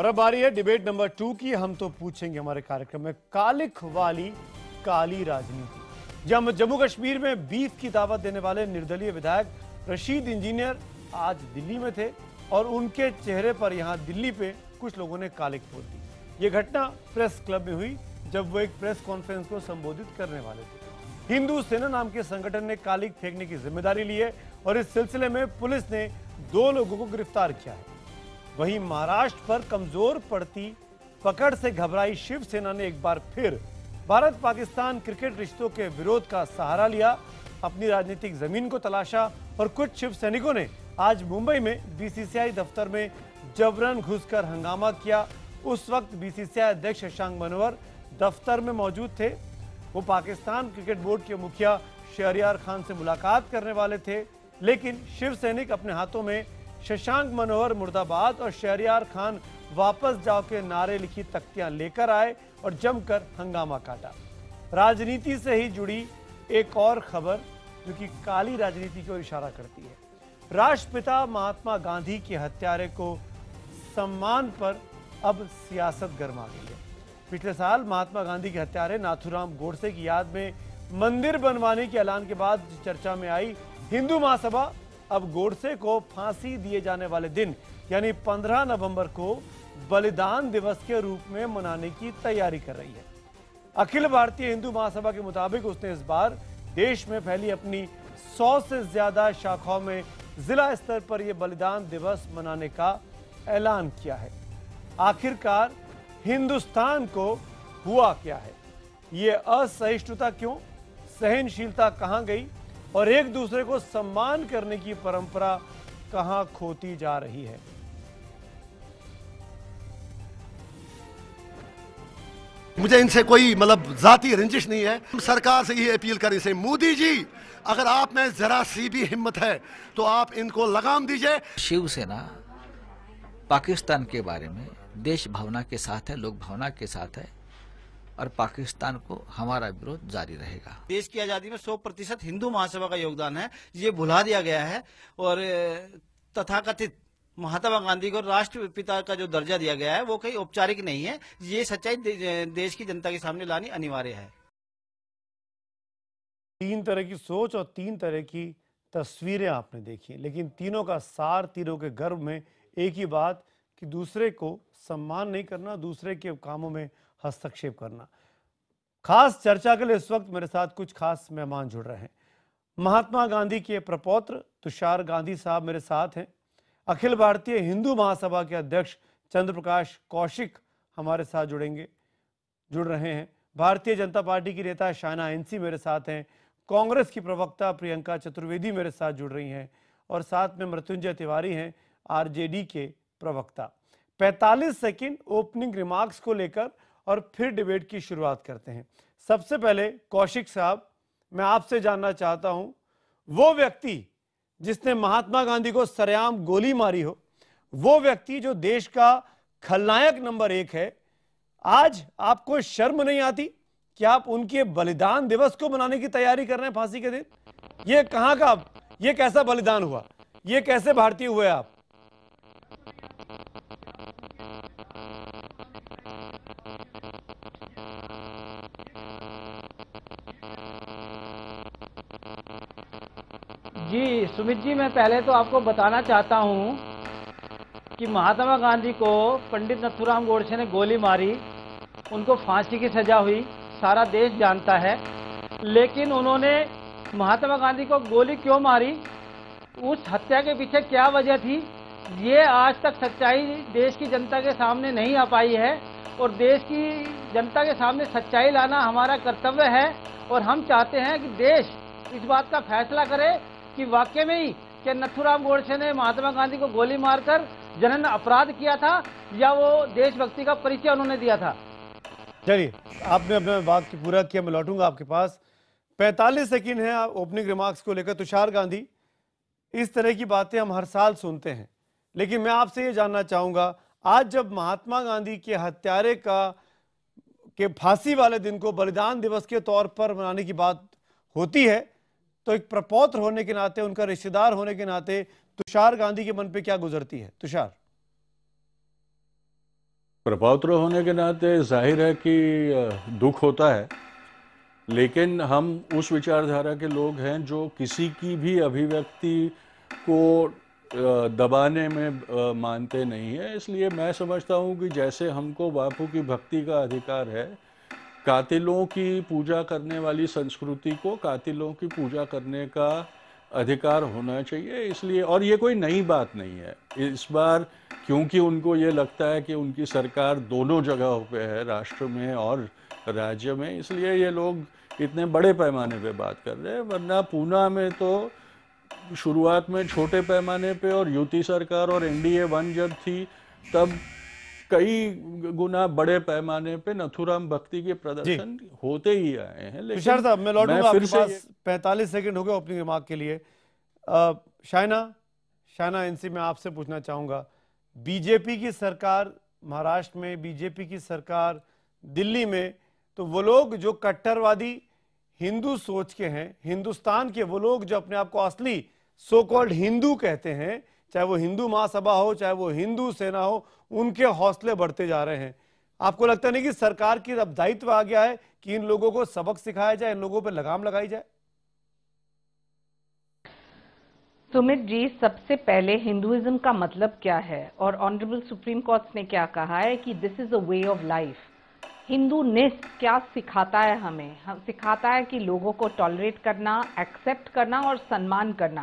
और अब बारी है डिबेट नंबर 2 की। हम तो पूछेंगे हमारे कार्यक्रम में कालिख वाली काली राजनीति। जब जम्मू कश्मीर में बीफ की दावत देने वाले निर्दलीय विधायक रशीद इंजीनियर आज दिल्ली में थे और उनके चेहरे पर यहां दिल्ली पे कुछ लोगों ने कालिख पोत दी। ये घटना प्रेस क्लब में हुई जब वो एक प्रेस कॉन्फ्रेंस को संबोधित करने वाले थे। हिंदू सेना नाम के संगठन ने कालिख फेंकने की जिम्मेदारी ली है और इस सिलसिले में पुलिस ने 2 लोगों को गिरफ्तार किया है। वहीं महाराष्ट्र पर कमजोर पड़ती पकड़ से घबराई शिवसेना ने एक बार फिर भारत पाकिस्तान क्रिकेट रिश्तों के विरोध का सहारा लिया, अपनी राजनीतिक जमीन को तलाशा और कुछ शिव सैनिकों ने आज मुंबई में बीसीसीआई दफ्तर में जबरन घुसकर हंगामा किया। उस वक्त बीसीसीआई अध्यक्ष शशांक मनोहर दफ्तर में मौजूद थे। वो पाकिस्तान क्रिकेट बोर्ड के मुखिया शहरयार खान से मुलाकात करने वाले थे, लेकिन शिव सैनिक अपने हाथों में शशांक मनोहर मुर्दाबाद और शहरयार खान वापस जाओ के नारे लिखी तख्तियां लेकर आए और जमकर हंगामा काटा। राजनीति से ही जुड़ी एक और खबर जो कि काली राजनीति की ओर इशारा करती है। राष्ट्रपिता महात्मा गांधी के हत्यारे को सम्मान पर अब सियासत गरमा गई है। पिछले साल महात्मा गांधी के हत्यारे नाथूराम गोडसे की याद में मंदिर बनवाने के ऐलान के बाद चर्चा में आई हिंदू महासभा अब गोडसे को फांसी दिए जाने वाले दिन यानी 15 नवंबर को बलिदान दिवस के रूप में मनाने की तैयारी कर रही है। अखिल भारतीय हिंदू महासभा के मुताबिक उसने इस बार देश में फैली अपनी 100 से ज्यादा शाखाओं में जिला स्तर पर यह बलिदान दिवस मनाने का ऐलान किया है। आखिरकार हिंदुस्तान को हुआ क्या है? ये असहिष्णुता क्यों, सहनशीलता कहां गई और एक दूसरे को सम्मान करने की परंपरा कहां खोती जा रही है? मुझे इनसे कोई जाती रंजिश नहीं है। सरकार से ये अपील करें से मोदी जी, अगर आप में जरा सी भी हिम्मत है तो आप इनको लगाम दीजिए। शिवसेना पाकिस्तान के बारे में देश भावना के साथ है, लोक भावना के साथ है और पाकिस्तान को हमारा विरोध जारी रहेगा। देश की आजादी में 100% हिंदू महासभा का योगदान है, ये भुला दिया गया है और तथाकथित महात्मा गांधी को राष्ट्रपिता का जो दर्जा दिया गया है वो कहीं औपचारिक नहीं है। ये सच्चाई देश की जनता के सामने लानी अनिवार्य है। 3 तरह की सोच और 3 तरह की तस्वीरें आपने देखी, लेकिन तीनों का सार, तीनों के गर्भ में एक ही बात कि दूसरे को सम्मान नहीं करना, दूसरे के कामों में हस्तक्षेप करना। खास चर्चा के लिए इस वक्त मेरे साथ कुछ खास मेहमान जुड़ रहे हैं। महात्मा गांधी के प्रपौत्र तुषार गांधी साहब मेरे साथ हैं। अखिल भारतीय हिंदू महासभा के अध्यक्ष चंद्र प्रकाश कौशिक हमारे साथ जुड़ रहे हैं। भारतीय जनता पार्टी की नेता शायना एनसी मेरे साथ हैं। कांग्रेस की प्रवक्ता प्रियंका चतुर्वेदी मेरे साथ जुड़ रही हैं और साथ में मृत्युंजय तिवारी हैं, आरजेडी के प्रवक्ता। 45 सेकंड ओपनिंग रिमार्क्स को लेकर और फिर डिबेट की शुरुआत करते हैं। सबसे पहले कौशिक साहब, मैं आपसे जानना चाहता हूं, वो व्यक्ति जिसने महात्मा गांधी को सरेआम गोली मारी हो, वो व्यक्ति जो देश का खलनायक नंबर 1 है, आज आपको शर्म नहीं आती कि आप उनके बलिदान दिवस को मनाने की तैयारी कर रहे हैं फांसी के दिन? ये कहां का, ये कैसा बलिदान हुआ? ये कैसे भारतीय हुए आप? जी सुमित जी, मैं पहले तो आपको बताना चाहता हूं कि महात्मा गांधी को पंडित नथुराम गोडसे ने गोली मारी, उनको फांसी की सजा हुई, सारा देश जानता है। लेकिन उन्होंने महात्मा गांधी को गोली क्यों मारी, उस हत्या के पीछे क्या वजह थी, ये आज तक सच्चाई देश की जनता के सामने नहीं आ पाई है और देश की जनता के सामने सच्चाई लाना हमारा कर्तव्य है। और हम चाहते हैं कि देश इस बात का फैसला करे कि वाकई में ही क्या नथुराम गोडसे ने महात्मा गांधी को गोली मारकर जनन अपराध किया था या वो देशभक्ति का परिचय उन्होंने दिया था। चलिए, आपने अपने बात की पूरा किया, मैं लौटूंगा आपके पास। 45 सेकंड है ओपनिंग रिमार्क्स को लेकर। तुषार गांधी, इस तरह की बातें हम हर साल सुनते हैं, लेकिन मैं आपसे ये जानना चाहूंगा, आज जब महात्मा गांधी के हत्यारे के फांसी वाले दिन को बलिदान दिवस के तौर पर मनाने की बात होती है, तो एक प्रपौत्र होने के नाते, उनका रिश्तेदार होने के नाते तुषार गांधी के मन पे क्या गुजरती है? तुषार। प्रपौत्र होने के नाते जाहिर है कि दुख होता है, लेकिन हम उस विचारधारा के लोग हैं जो किसी की भी अभिव्यक्ति को दबाने में मानते नहीं है। इसलिए मैं समझता हूँ कि जैसे हमको बापू की भक्ति का अधिकार है, कातिलों की पूजा करने वाली संस्कृति को कातिलों की पूजा करने का अधिकार होना चाहिए। इसलिए, और ये कोई नई बात नहीं है इस बार, क्योंकि उनको ये लगता है कि उनकी सरकार दोनों जगहों पे है, राष्ट्र में और राज्य में, इसलिए ये लोग इतने बड़े पैमाने पे बात कर रहे हैं। वरना पूना में तो शुरुआत में छोटे पैमाने पे, और युति सरकार और एनडीए 1 जब थी तब कई गुना बड़े पैमाने पे नथुराम भक्ति के प्रदर्शन होते ही आए हैं। लेकिन तुषार साहब, मैं लौटूंगा आपके से पास। 45 सेकंड हो गए ओपनिंग रिमार्क के लिए। शाइना इनसे मैं आपसे पूछना चाहूंगा, बीजेपी की सरकार महाराष्ट्र में, बीजेपी की सरकार दिल्ली में, तो वो लोग जो कट्टरवादी हिंदू सोच के हैं, हिंदुस्तान के वो लोग जो अपने आप को असली सो कॉल्ड हिंदू कहते हैं, चाहे वो हिंदू महासभा हो, चाहे वो हिंदू सेना हो, उनके हौसले बढ़ते जा रहे हैं। आपको लगता नहीं कि सरकार की अब दायित्व आ गया है कि इन लोगों को सबक सिखाया जाए, इन लोगों पर लगाम लगाई जाए? सुमित जी, सबसे पहले हिंदुइज्म का मतलब क्या है और ऑनरेबल सुप्रीम कोर्ट ने क्या कहा है कि this is a way of life. Hinduness क्या सिखाता है हमें? हम सिखाता है कि लोगों को टॉलरेट करना, एक्सेप्ट करना और सम्मान करना।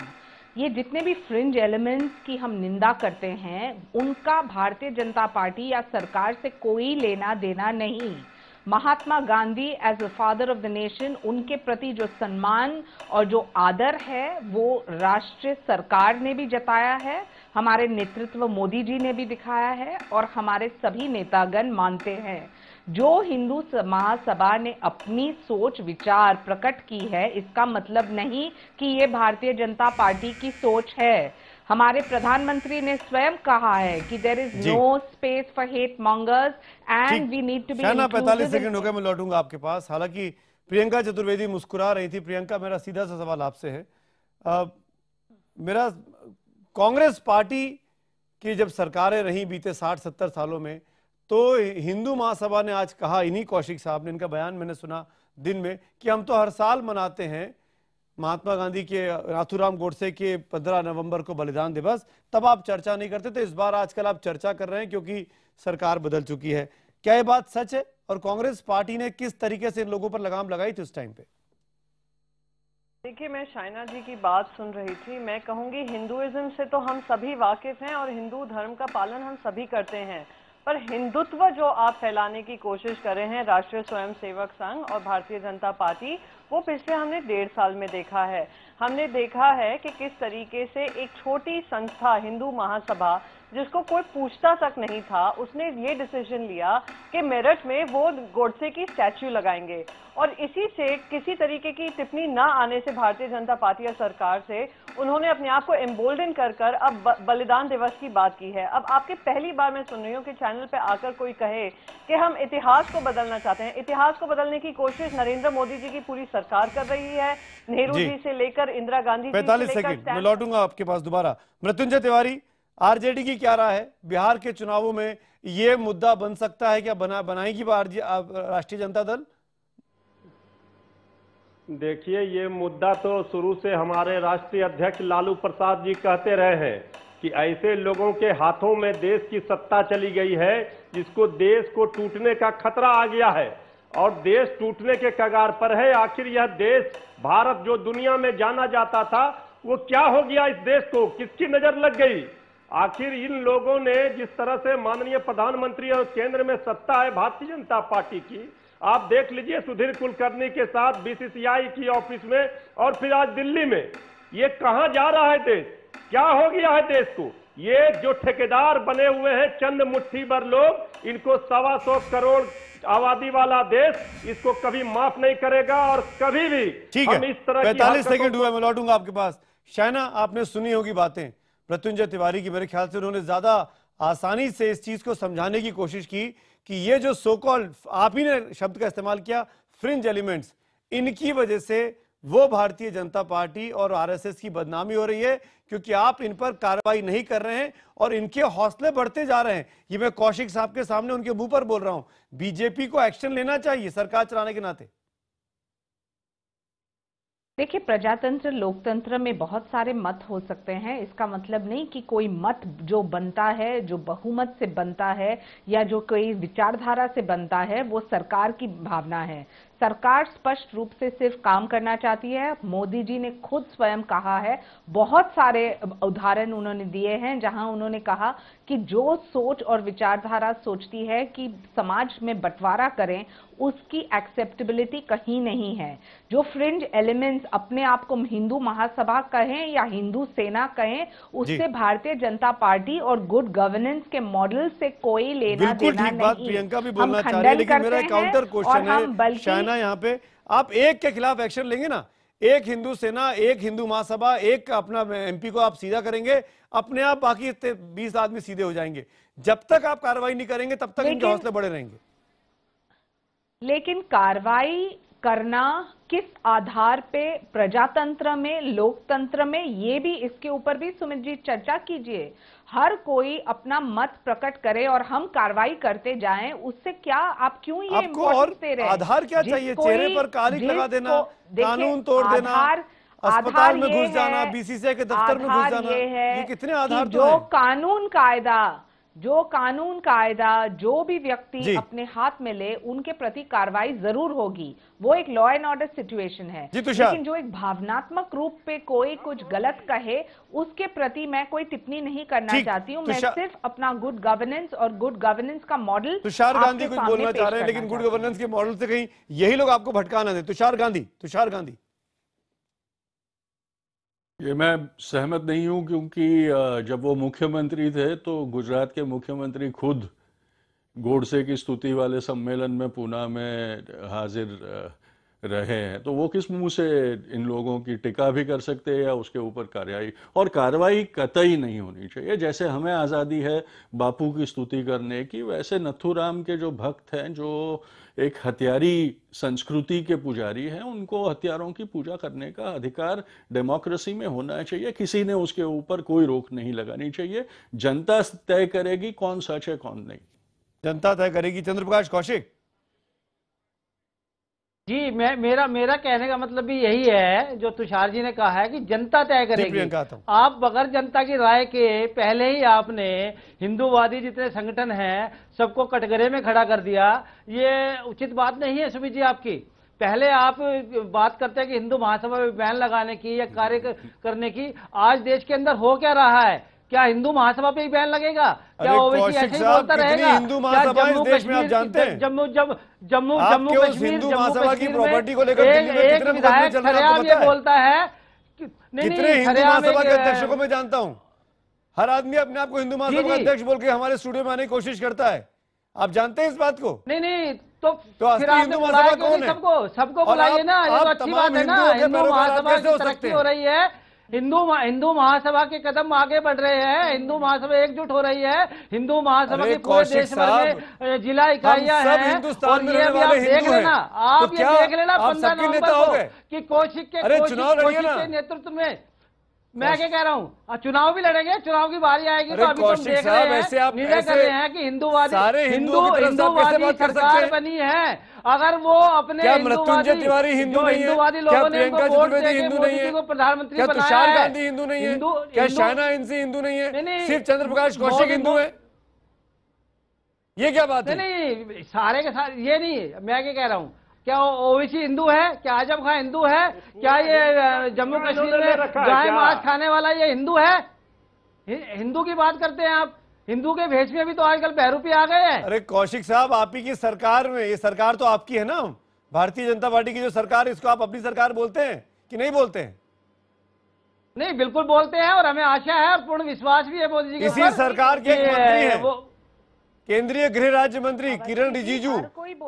ये जितने भी फ्रिंज एलिमेंट्स की हम निंदा करते हैं, उनका भारतीय जनता पार्टी या सरकार से कोई लेना देना नहीं। Mahatma Gandhi as a father of the nation, उनके प्रति जो सम्मान और जो आदर है वो राष्ट्रीय सरकार ने भी जताया है, हमारे नेतृत्व मोदी जी ने भी दिखाया है और हमारे सभी नेतागण मानते हैं। जो हिंदू महासभा ने अपनी सोच विचार प्रकट की है, इसका मतलब नहीं कि ये भारतीय जनता पार्टी की सोच है। हमारे प्रधानमंत्री ने स्वयं कहा है कि there is no space for hate mongers and we need to be inclusive. 45 second हो गए, मैं लौटूंगा आपके पास। हालांकि प्रियंका चतुर्वेदी मुस्कुरा रही थी। प्रियंका, मेरा सीधा सा सवाल आपसे है, मेरा कांग्रेस पार्टी की जब सरकारें रही बीते 60-70 सालों में, तो हिंदू महासभा ने आज कहा, इन्हीं कौशिक साहब ने, इनका बयान मैंने सुना दिन में, कि हम तो हर साल मनाते हैं महात्मा गांधी के, नाथूराम गोडसे के 15 नवंबर को बलिदान दिवस, तब आप चर्चा नहीं करते थे। इस बार आजकल आप चर्चा कर रहे हैं क्योंकि सरकार बदल चुकी है। क्या ये बात सच है? और कांग्रेस पार्टी ने किस तरीके से इन लोगों पर लगाम लगाई थी उस टाइम पे? देखिए, मैं शाइना जी की बात सुन रही थी। मैं कहूंगी हिंदुइज्म से तो हम सभी वाकिफ हैं और हिंदू धर्म का पालन हम सभी करते हैं, पर हिंदुत्व जो आप फैलाने की कोशिश कर रहे हैं, राष्ट्रीय स्वयंसेवक संघ और भारतीय जनता पार्टी, वो पिछले हमने 1.5 साल में देखा है। हमने देखा है कि किस तरीके से एक छोटी संस्था हिंदू महासभा, जिसको कोई पूछता तक नहीं था, उसने ये डिसीजन लिया कि मेरठ में वो गोडसे की स्टैच्यू लगाएंगे। और इसी से किसी तरीके की टिप्पणी ना आने से भारतीय जनता पार्टी या सरकार से उन्होंने अपने आप को एम्बोल्डन कर अब बलिदान दिवस की बात की है। अब आपकी पहली बार मैं सुन रही हूँ कि चैनल पे आकर कोई कहे कि हम इतिहास को बदलना चाहते हैं। इतिहास को बदलने की कोशिश नरेंद्र मोदी जी की पूरी सरकार कर रही है, नेहरू जी से लेकर इंदिरा गांधी जी से 45 सेकंड, मैं लौटूंगा आपके पास दोबारा। मृत्युंजय तिवारी, आरजेडी की क्या राय है? बिहार के चुनावों में ये मुद्दा बन सकता है क्या? बनाएगी राष्ट्रीय जनता दल? देखिए, ये मुद्दा तो शुरू से हमारे राष्ट्रीय अध्यक्ष लालू प्रसाद जी कहते रहे हैं कि ऐसे लोगों के हाथों में देश की सत्ता चली गई है जिसको देश को टूटने का खतरा आ गया है और देश टूटने के कगार पर है। आखिर यह देश भारत जो दुनिया में जाना जाता था, वो क्या हो गया? इस देश को किसकी नजर लग गई? आखिर इन लोगों ने जिस तरह से माननीय प्रधानमंत्री और केंद्र में सत्ता है भारतीय जनता पार्टी की, आप देख लीजिए सुधीर कुलकर्णी के साथ बीसीसीआई की ऑफिस में और फिर आज दिल्ली में, ये कहां जा रहा है देश? क्या हो गया है देश को? ये जो ठेकेदार बने हुए हैं चंद मुट्ठी भर लोग, इनको 125 करोड़ आबादी वाला देश इसको कभी माफ नहीं करेगा और कभी भी हम इस तरह 45 सेकंड हुआ, मैं लौटूंगा आपके पास। शाइना, आपने सुनी होगी बातें मृत्युंजय तिवारी की। मेरे ख्याल से उन्होंने ज्यादा आसानी से इस चीज को समझाने की कोशिश की कि ये जो सो कॉल्ड, आप ही ने शब्द का इस्तेमाल किया, फ्रिंज एलिमेंट्स, इनकी वजह से वो भारतीय जनता पार्टी और आरएसएस की बदनामी हो रही है, क्योंकि आप इन पर कार्रवाई नहीं कर रहे हैं और इनके हौसले बढ़ते जा रहे हैं। ये मैं कौशिक साहब के सामने उनके मुंह पर बोल रहा हूं। बीजेपी को एक्शन लेना चाहिए सरकार चलाने के नाते। देखिए, प्रजातंत्र लोकतंत्र में बहुत सारे मत हो सकते हैं। इसका मतलब नहीं कि कोई मत जो बनता है, जो बहुमत से बनता है या जो कोई विचारधारा से बनता है, वो सरकार की भावना है। सरकार स्पष्ट रूप से सिर्फ काम करना चाहती है। मोदी जी ने खुद स्वयं कहा है, बहुत सारे उदाहरण उन्होंने दिए हैं जहां उन्होंने कहा कि जो सोच और विचारधारा सोचती है कि समाज में बंटवारा करें, उसकी एक्सेप्टेबिलिटी कहीं नहीं है। जो फ्रिंज एलिमेंट्स अपने आप को हिंदू महासभा कहें या हिंदू सेना कहें, उससे भारतीय जनता पार्टी और गुड गवर्नेंस के मॉडल से कोई लेना देना नहीं। बात प्रियंका भी बोलना चाह रही है, लेकिन मेरा काउंटर क्वेश्चन है शायना, यहाँ पे आप एक के खिलाफ एक्शन लेंगे ना? एक हिंदू सेना, एक हिंदू महासभा, एक अपना एमपी को आप सीधा करेंगे, अपने आप बाकी 20 आदमी सीधे हो जाएंगे। जब तक आप कार्रवाई नहीं करेंगे तब तक इनके हौसले बढ़े रहेंगे। लेकिन कार्रवाई करना किस आधार पे, प्रजातंत्र में, लोकतंत्र में, ये भी, इसके ऊपर भी सुमित जी चर्चा कीजिए। हर कोई अपना मत प्रकट करे और हम कार्रवाई करते जाएं, उससे क्या, आप क्यों ये आपको और दे रहे हैं? आधार क्या चाहिए? चेहरे पर कालिक लगा देना, कानून तोड़ देना, अस्पताल में घुस जाना, बीसीसीआई के दफ्तर में घुस जाना, ये कितने आधार? जो कानून कायदा जो भी व्यक्ति अपने हाथ में ले, उनके प्रति कार्रवाई जरूर होगी। वो एक लॉ एंड ऑर्डर सिचुएशन है। लेकिन जो एक भावनात्मक रूप पे कोई कुछ गलत कहे, उसके प्रति मैं कोई टिप्पणी नहीं करना चाहती हूँ। मैं सिर्फ अपना गुड गवर्नेंस और गुड गवर्नेंस का मॉडल तुषार गांधी कुछ बोलना चाह रहे हैं, लेकिन गुड गवर्नेंस के मॉडल से कहीं यही लोग आपको भटका ना दे। तुषार गांधी। ये मैं सहमत नहीं हूं, क्योंकि जब वो मुख्यमंत्री थे तो गुजरात के मुख्यमंत्री खुद गोडसे की स्तुति वाले सम्मेलन में पूना में हाजिर रहे हैं, तो वो किस मुंह से इन लोगों की टिका भी कर सकते हैं या उसके ऊपर कार्रवाई कतई नहीं होनी चाहिए। जैसे हमें आज़ादी है बापू की स्तुति करने की, वैसे नथुराम के जो भक्त हैं, जो एक हथियारी संस्कृति के पुजारी हैं, उनको हथियारों की पूजा करने का अधिकार डेमोक्रेसी में होना चाहिए। किसी ने उसके ऊपर कोई रोक नहीं लगानी चाहिए। जनता तय करेगी कौन सच है कौन नहीं, जनता तय करेगी। चंद्रप्रकाश कौशिक जी, मेरा कहने का मतलब भी यही है जो तुषार जी ने कहा है कि जनता तय करेगी। आप बगैर जनता की राय के पहले ही आपने हिंदूवादी जितने संगठन हैं सबको कटघरे में खड़ा कर दिया। ये उचित बात नहीं है सुमित जी आपकी। पहले आप बात करते हैं कि हिंदू महासभा में बैन लगाने की या कार्य करने की। आज देश के अंदर हो क्या रहा है? क्या हिंदू महासभा पे ही बैन लगेगा? क्या ओवैसी ऐसे ही बोलता रहेगा? हिंदू महासभा इस देश में आप जानते हैं, जम्मू कश्मीर हिंदू महासभा की प्रॉपर्टी को लेकर एक विधायक खरेआम ये बोलता है कितने हिंदू महासभा के अध्यक्षों को मैं जानता हूं। हर आदमी अपने आप को हिंदू महासभा का अध्यक्ष बोल के हमारे स्टूडियो में आने की कोशिश करता है। आप जानते हैं इस बात को? नहीं तो फिर आपने बुलाया क्यों? सबको बुलाइए ना, ये तो अच्छी बात है ना। हिंदू महासभा की तरक्की हो रही है, हिंदू महासभा के कदम आगे बढ़ रहे हैं, हिंदू महासभा एकजुट हो रही है, हिंदू महासभा के पूरे देश भर में जिला इकाइयां हैं। और ये भी आप देख लेना, आप ये देख लेना 15 नवंबर को कि कौशिक के नेतृत्व में, मैं क्या कह रहा हूँ, चुनाव भी लड़ेंगे, चुनाव की बारी आएगी तो अभी तुम देख रहे हैं, निर्णय कर रहे हैं कि हिंदूवादी सरकार बनी है। अगर वो अपने हिंदूवादी लोगों ने उनको वोट देके मोदी जी को प्रधानमंत्री बनाया है, गांधी हिंदू नहीं है? क्या शायना इनसे हिंदू नहीं है? सिर्फ चंद्रप्रकाश कौशिक हिंदू है? ये क्या बात है? नहीं, सारे के सारे ये नहीं। मैं क्या कह रहा हूँ, क्या ओवैसी हिंदू है? क्या आजम खान हिंदू है? क्या ये जम्मू कश्मीर में गाय मांस खाने वाला ये हिंदू है? हिंदू की बात करते हैं आप। हिंदू के भेष में भी तो आजकल बहरूपी आ गए हैं। अरे कौशिक साहब, आप ही की सरकार में, ये सरकार तो आपकी है ना, भारतीय जनता पार्टी की जो सरकार, इसको आप अपनी सरकार बोलते हैं कि नहीं बोलते हैं? नहीं, बिल्कुल बोलते हैं और हमें आशा है और पूर्ण विश्वास भी है मोदी जी के ऊपर। इसी सरकार के मंत्री हैं वो केंद्रीय गृह राज्य मंत्री किरण रिजिजू,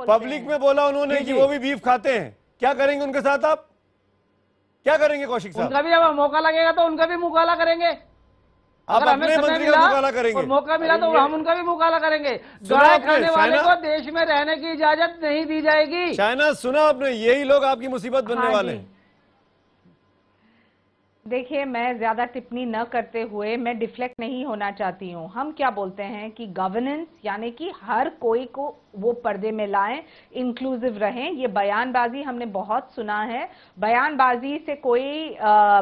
पब्लिक में बोला उन्होंने कि वो भी बीफ खाते हैं। क्या करेंगे उनके साथ? आप क्या करेंगे कौशिक साहब? उनका भी जब मौका लगेगा तो उनका भी मुकाबला करेंगे। आप अपने मंत्री का मुकाबला करेंगे और मौका मिला तो हम उनका भी मुकाबला करेंगे। गाय खाने वाले को देश में रहने की इजाजत नहीं दी जाएगी। शायना, सुना आपने? यही लोग आपकी मुसीबत बनने वाले हैं। देखिए, मैं ज्यादा टिप्पणी न करते हुए मैं डिफ्लेक्ट नहीं होना चाहती हूँ। हम क्या बोलते हैं कि गवर्नेंस यानी कि हर कोई को वो पर्दे में लाएं, इंक्लूसिव रहें। ये बयानबाजी हमने बहुत सुना है। बयानबाजी से कोई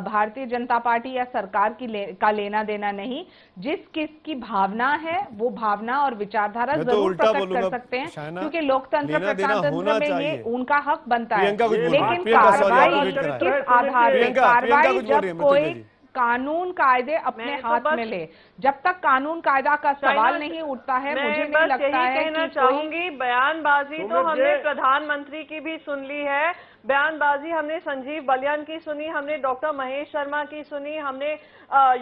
भारतीय जनता पार्टी या सरकार का लेना देना नहीं। जिसकी भावना है वो भावना और विचारधारा जरूर प्रकट कर सकते हैं, क्योंकि लोकतंत्र प्रजातंत्र में ये उनका हक बनता है। लेकिन कार्रवाई किस आधार पर, कार्रवाई जब कोई कानून कायदे अपने हाथ में ले, जब तक कानून कायदा का सवाल नहीं उठता है, मुझे नहीं लगता है कहना चाहूंगी बयानबाजी तो हमने प्रधानमंत्री की भी सुन ली है, बयानबाजी हमने संजीव बलियान की सुनी, हमने डॉक्टर महेश शर्मा की सुनी, हमने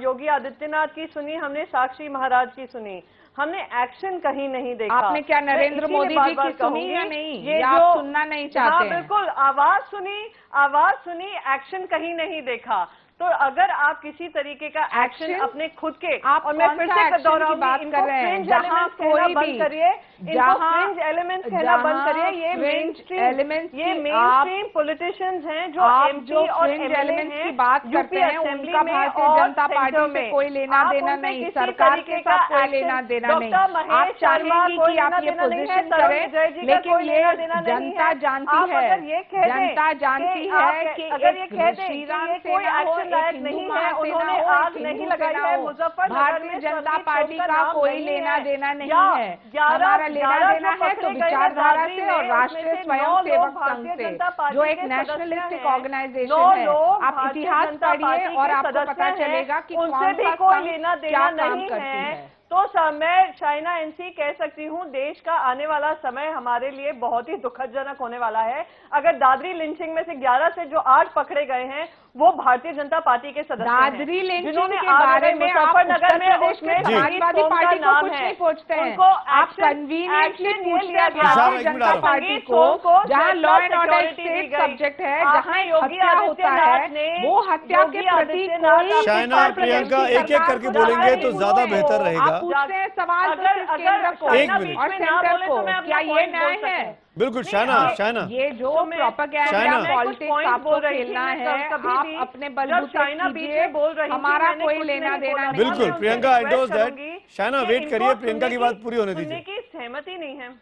योगी आदित्यनाथ की सुनी, हमने साक्षी महाराज की सुनी। हमने एक्शन कहीं नहीं देखा। आपने क्या नरेंद्र मोदी जी की सुनी या नहीं? ये आप सुनना नहीं चाहते? हाँ बिल्कुल, आवाज सुनी, एक्शन कहीं नहीं देखा। तो अगर आप किसी तरीके का एक्शन अपने खुद के, और मैं फिर से दोहराऊंगी, इनको फ्रिंज एलिमेंट्स कहना बंद करिए, इनको फ्रिंज एलिमेंट्स कहना बंद करिए। ये मेनस्ट्रीम पॉलिटिशियंस हैं जो एमपी और एमएलए की बात करते हैं, उनका भारतीय जनता पार्टी से कोई लेना देना नहीं, सरकार के साथ कोई लेना देना नहीं। आप चाहेंगी कि आप ये पोजीशन करें, लेकिन ये जनता जानती है, जनता जानती है कि अगर ये कहते हैं कोई एक्शन लायक नहीं है, उन्होंने आग नहीं लगाई है मुजफ्फरनगर में, भारतीय जनता पार्टी का कोई लेना देना नहीं है। हमारा लेना देना है तो विचारधारा से और राष्ट्रीय स्वयंसेवक संघ से, जो एक नेशनलिस्टिक ऑर्गेनाइजेशन है। आप इतिहास पढ़िए और आपको पता चलेगा कि उनसे भी कोई लेना देना नहीं है। तो मैं चाइना एनसी कह सकती हूँ, देश का आने वाला समय हमारे लिए बहुत ही दुखदजनक होने वाला है। अगर दादरी लिंचिंग में से 11 से जो 8 पकड़े गए हैं वो भारतीय जनता पार्टी के सदस्य हैं। दादरी लिंचिंग के बारे में मुजफ्फरनगर में उसमें समाजवादी पार्टी को कुछ नहीं पूछते हैं। आप कन्वीनियंटली पूछते हैं भारतीय जनता पार्टी को, जहाँ law and order state subject है, जहाँ हत्या होता है, वो हत्या के प्रति कोई शायना प्रियंका एक एक करके बोलेंगे तो ज्यादा बेहतर रहेगा। पूछते हैं सवाल केंद्र को और सेंटर को, क्या ये न्याय है? बिल्कुल शायना, ये जो प्रोपेगेंडा पॉलिटिक्स आपको खेलना है, आप अपने बलबूते कीजिए, हमारा कोई लेना देना नहीं। बिल्कुल प्रियंका, आई एंडोर्स दैट। शायना वेट करिए, प्रियंका की बात पूरी होने दीजिए। की सहमति नहीं है,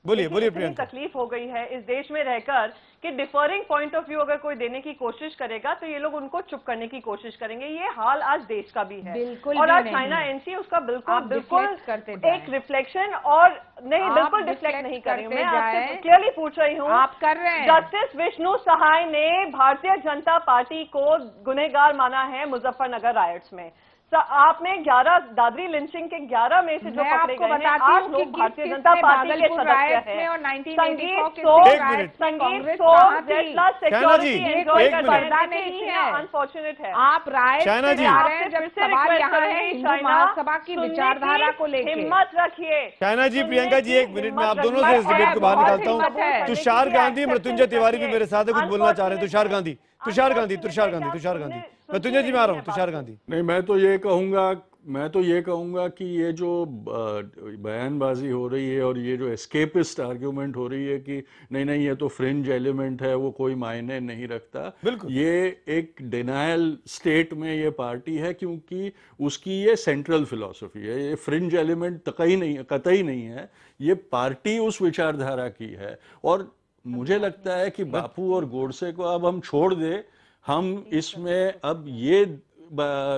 बोलिए प्रियंका। तकलीफ हो गई है इस देश में रहकर कि डिफरिंग पॉइंट ऑफ व्यू अगर कोई देने की कोशिश करेगा तो ये लोग उनको चुप करने की कोशिश करेंगे। ये हाल आज देश का भी है, बिल्कुल। और आज चाइना एनसी उसका बिल्कुल एक रिफ्लेक्शन, और नहीं बिल्कुल डिफ्लेक्ट नहीं कर रही हूँ मैं, आपसे क्लियरली पूछ रही हूँ। आप कर रहे हैं। जस्टिस विष्णु सहाय ने भारतीय जनता पार्टी को गुनहगार माना है मुजफ्फरनगर रायट्स में। आपने 11 दादरी लिंचिंग के 11 में से जो पकड़े गए हैं, 8 लोग भारतीय जनता पार्टी के सदस्य हैं। संगीत अनफॉर्चुनेट है। आप राय जब सवाल यहाँ है हिंदू महासभा की विचारधारा को लेकर, हिम्मत रखिए। शायना जी, प्रियंका जी, एक मिनट में आप दोनों से इस डिबेट को बाहर निकालता हूँ। तुषार गांधी, मृत्युंजय तिवारी भी मेरे साथ है, कुछ बोलना चाह रहे हैं। तुषार गांधी, मृत्युंजय जी, मैं आ रहा हूँ। तुषार गांधी। नहीं, मैं तो ये कहूँगा कि ये जो बयानबाजी हो रही है और ये जो एस्केपिस्ट आर्ग्यूमेंट हो रही है कि नहीं ये तो फ्रिंज एलिमेंट है, वो कोई मायने नहीं रखता, ये एक डिनायल स्टेट में ये पार्टी है, क्योंकि उसकी ये सेंट्रल फिलॉसफी है। ये फ्रिंज एलिमेंट कतई नहीं है, ये पार्टी उस विचारधारा की है। और मुझे लगता है कि बापू और गोडसे को अब हम छोड़ दे, हम इसमें अब ये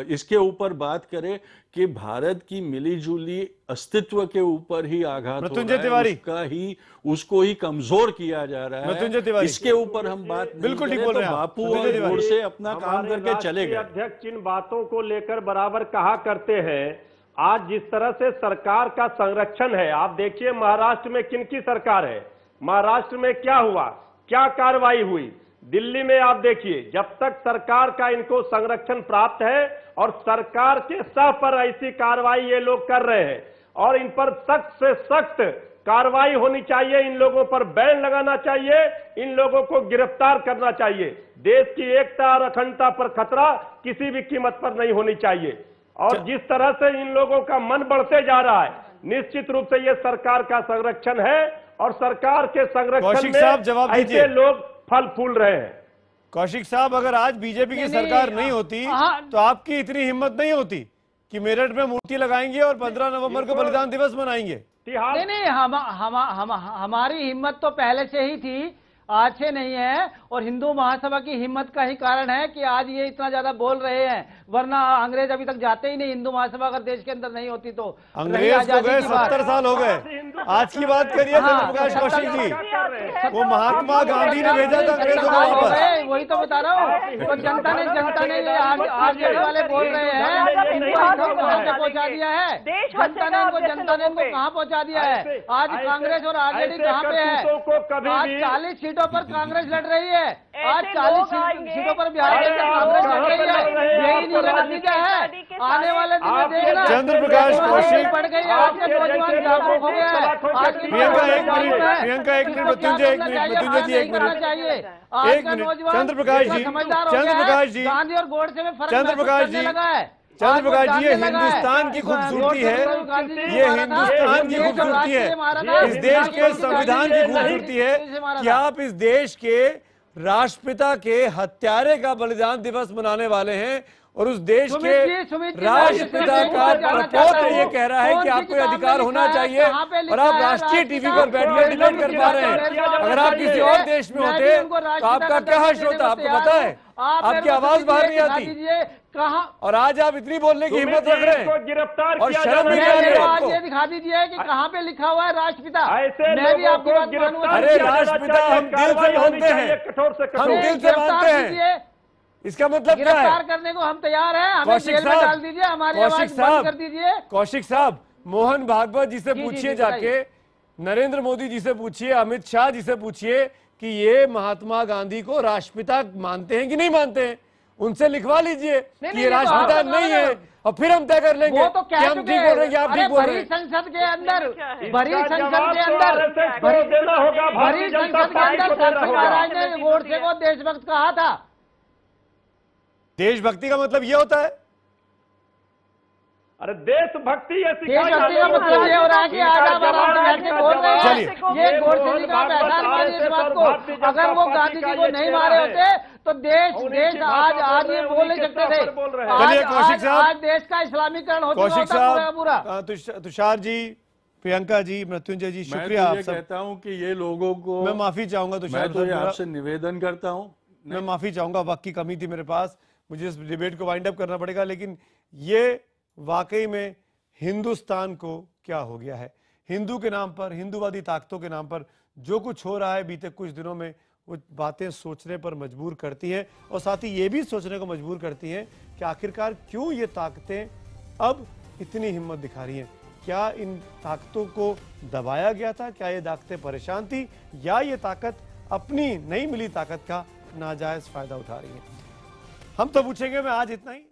इसके ऊपर बात करें कि भारत की मिलीजुली अस्तित्व के ऊपर ही आघात हो रहा है, उसको ही कमजोर किया जा रहा है। इसके ऊपर हम बात बिल्कुल ठीक बोल रहे हैं। बापू और गोडसे अपना काम करके चले गए। अध्यक्ष इन बातों को लेकर बराबर कहा करते हैं। आज जिस तरह से सरकार का संरक्षण है, आप देखिए महाराष्ट्र में किनकी सरकार है, महाराष्ट्र में क्या हुआ, क्या कार्रवाई हुई। दिल्ली में आप देखिए, जब तक सरकार का इनको संरक्षण प्राप्त है और सरकार के सह पर ऐसी कार्रवाई ये लोग कर रहे हैं, और इन पर सख्त से सख्त कार्रवाई होनी चाहिए, इन लोगों पर बैन लगाना चाहिए, इन लोगों को गिरफ्तार करना चाहिए। देश की एकता और अखंडता पर खतरा किसी भी कीमत पर नहीं होनी चाहिए। और जिस तरह से इन लोगों का मन बढ़ते जा रहा है, निश्चित रूप से ये सरकार का संरक्षण है, और सरकार के संरक्षण में ऐसे लोग फल फूल रहे हैं। कौशिक साहब, अगर आज बीजेपी की सरकार नहीं होती तो आपकी इतनी हिम्मत नहीं होती कि मेरठ में मूर्ति लगाएंगे और 15 नवंबर को बलिदान दिवस मनाएंगे। नहीं, हमारी हिम्मत तो पहले से ही थी, आज से नहीं है। और हिंदू महासभा की हिम्मत का ही कारण है कि आज ये इतना ज्यादा बोल रहे हैं, वरना अंग्रेज अभी तक जाते ही नहीं। हिंदू महासभा अगर देश के अंदर नहीं होती तो अंग्रेज को गए 70 साल हो गए। आज की बात करिए चंद्र प्रकाश कौशिक जी, वो महात्मा गांधी ने भेजा था अंग्रेजों को वापस। वही तो बता रहा हूँ। तो जनता ने आरजेडी वाले बोल रहे हैं पहुंचा दिया है, जनता ने इनको कहाँ पहुंचा दिया है। आज कांग्रेस और आरजेडी कहाँ पे है? आज 40 सीटों पर कांग्रेस लड़ रही है, आज 40 सीटों पर बिहार के कांग्रेस लड़ रही है। यही नतीजा है। आने वाले दिन में देखना चंद्र प्रकाश कौशिक पड़ गई है, आज के नौजवान जागरूक हो गया है। प्रियंका एक मिनट, मृत्युंजय एक मिनट, मृत्युंजय जी एक मिनट, एक मिनट। चंद्र प्रकाश जी, गांधी और गोडसे में फर्क चंद्र प्रकाश जी, चंद्र प्रकाश जी, ये हिंदुस्तान की खूबसूरती है, ये हिंदुस्तान की खूबसूरती है, इस देश के संविधान की खूबसूरती है कि आप इस देश के राष्ट्रपिता के हत्यारे का बलिदान दिवस मनाने वाले हैं और उस देश के राष्ट्रपिता का प्रपौत्र ये कह रहा है कि आपको अधिकार होना चाहिए और आप राष्ट्रीय टीवी पर बैठकर डिबेट कर पा रहे हैं। अगर आप किसी और देश में होते तो आपका क्या हश्र होता, आपको पता है? आपकी आवाज बाहर नहीं आती और आज आप इतनी बोलने की हिम्मत रख रहे हैं और शर्म नहीं आ रही है आपको। ये दिखा दीजिए कि कहाँ पे लिखा हुआ है राष्ट्रपिता। मैं भी आपकी बात मानूंगा। अरे राष्ट्रपिता हम दिल से मानते हैं, हम दिल से मानते हैं। इसका मतलब क्या है? गिरफ्तार करने को हम तैयार हैं, हमें जेल में डाल दीजिए, हमारी आवाज बंद कर दीजिए। कौशिक साहब, मोहन भागवत जी से पूछिए, जाके नरेंद्र मोदी जी से पूछिए, अमित शाह जी से पूछिए कि ये महात्मा गांधी को राष्ट्रपिता मानते हैं कि नहीं मानते हैं। उनसे लिखवा लीजिए कि ये राष्ट्रपिता नहीं है और फिर हम तय कर लेंगे वो तो कि हम ठीक बोल रहे हैं कि आप ठीक बोल रहे हैं। संसद के अंदर महाराज ने गोडसे को देशभक्त कहा था। देशभक्ति का मतलब ये होता है? अरे देशभक्ति देशभक्ति का मतलब ये हो रहा है कि आज आप आराम से बैठ के बोल रहे हैं ये गोडसे जी का एहसान मानिए इस बात को। अगर वो गांधी जी को नहीं मारे होते तो देश आज ये बोल नहीं सकते थे। चलिए कौशिक साहब, आज देश का इस्लामीकरण हो चुका कौशिक पूरा। साहब, तुषार जी, प्रियंका जी, मृत्युंजय जी, शुक्रिया आप सब। कहता हूँ कि ये लोगों को मैं माफी चाहूंगा तुषार, मैं आपसे निवेदन करता हूँ, मैं माफी चाहूंगा, वक्त की कमी थी मेरे पास, मुझे इस डिबेट को वाइंड अप करना पड़ेगा। लेकिन ये वाकई में हिंदुस्तान को क्या हो गया है, हिंदू के नाम पर, हिंदूवादी ताकतों के नाम पर जो कुछ हो रहा है बीते कुछ दिनों में, वो बातें सोचने पर मजबूर करती हैं और साथ ही ये भी सोचने को मजबूर करती हैं कि आखिरकार क्यों ये ताकतें अब इतनी हिम्मत दिखा रही हैं। क्या इन ताकतों को दबाया गया था? क्या ये ताकतें परेशान थी या ये ताकत अपनी नहीं मिली ताकत का नाजायज फायदा उठा रही है? हम तो पूछेंगे। मैं आज इतना ही।